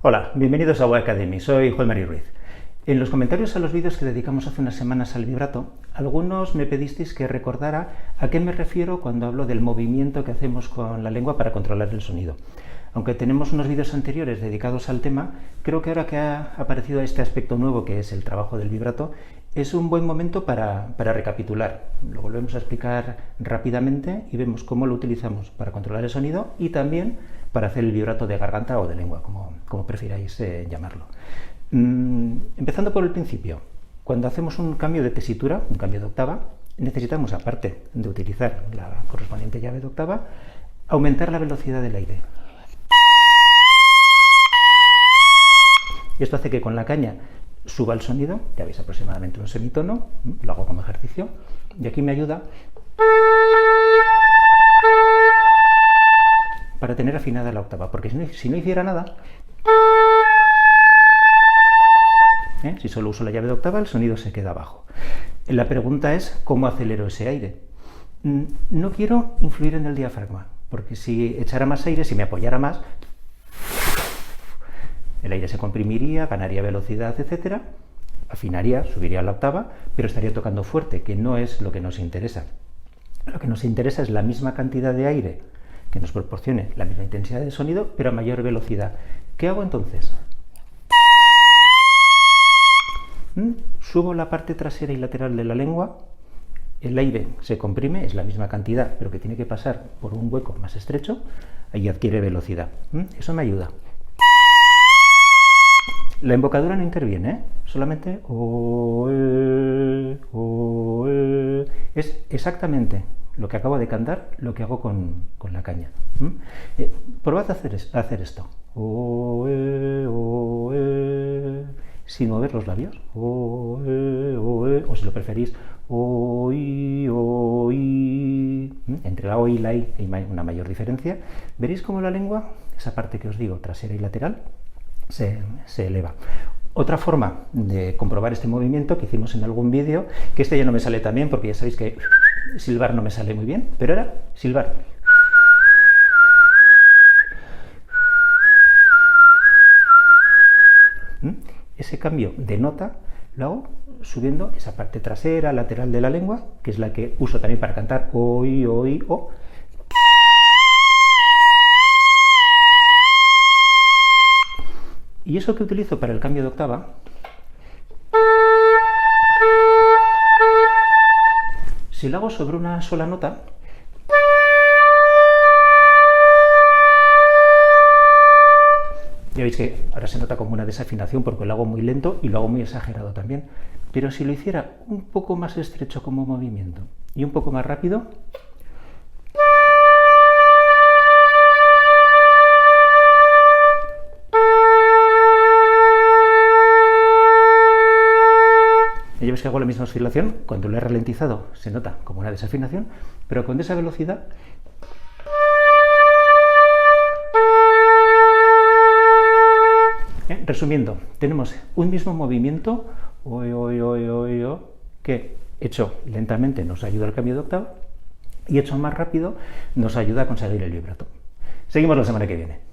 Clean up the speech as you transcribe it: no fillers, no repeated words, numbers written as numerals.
Hola, bienvenidos a Voix Academy, soy Juan Mari Ruiz. En los comentarios a los vídeos que dedicamos hace unas semanas al vibrato, algunos me pedisteis que recordara a qué me refiero cuando hablo del movimiento que hacemos con la lengua para controlar el sonido. Aunque tenemos unos vídeos anteriores dedicados al tema, creo que ahora que ha aparecido este aspecto nuevo que es el trabajo del vibrato, es un buen momento para recapitular. Lo volvemos a explicar rápidamente y vemos cómo lo utilizamos para controlar el sonido y también para hacer el vibrato de garganta o de lengua, como prefiráis llamarlo. Empezando por el principio, cuando hacemos un cambio de tesitura, un cambio de octava, necesitamos, aparte de utilizar la correspondiente llave de octava, aumentar la velocidad del aire. Esto hace que con la caña suba el sonido, ya veis aproximadamente un semitono, lo hago como ejercicio, y aquí me ayuda para tener afinada la octava, porque si no hiciera nada, si solo uso la llave de octava, el sonido se queda bajo. La pregunta es, ¿cómo acelero ese aire? No quiero influir en el diafragma, porque si echara más aire, si me apoyara más, el aire se comprimiría, ganaría velocidad, etc. Afinaría, subiría la octava, pero estaría tocando fuerte, que no es lo que nos interesa. Lo que nos interesa es la misma cantidad de aire que nos proporcione la misma intensidad de sonido, pero a mayor velocidad. ¿Qué hago entonces? Subo la parte trasera y lateral de la lengua, el aire se comprime, es la misma cantidad, pero que tiene que pasar por un hueco más estrecho, ahí adquiere velocidad. Eso me ayuda. La embocadura no interviene, solamente es exactamente lo que acabo de cantar, lo que hago con la caña. Probad a hacer esto. Sin mover los labios. O si lo preferís, entre la O y la I hay una mayor diferencia. Veréis cómo la lengua, esa parte que os digo, trasera y lateral, se eleva. Otra forma de comprobar este movimiento que hicimos en algún vídeo, que este ya no me sale tan bien porque ya sabéis que silbar no me sale muy bien, pero era silbar. Ese cambio de nota lo hago subiendo esa parte trasera, lateral de la lengua, que es la que uso también para cantar o. Y eso que utilizo para el cambio de octava, si lo hago sobre una sola nota, ya veis que ahora se nota como una desafinación porque lo hago muy lento y lo hago muy exagerado también. Pero si lo hiciera un poco más estrecho como movimiento y un poco más rápido, ya veis que hago la misma oscilación. Cuando lo he ralentizado se nota como una desafinación, pero con esa velocidad resumiendo, tenemos un mismo movimiento que hecho lentamente nos ayuda al cambio de octava y hecho más rápido nos ayuda a conseguir el vibrato. Seguimos la semana que viene.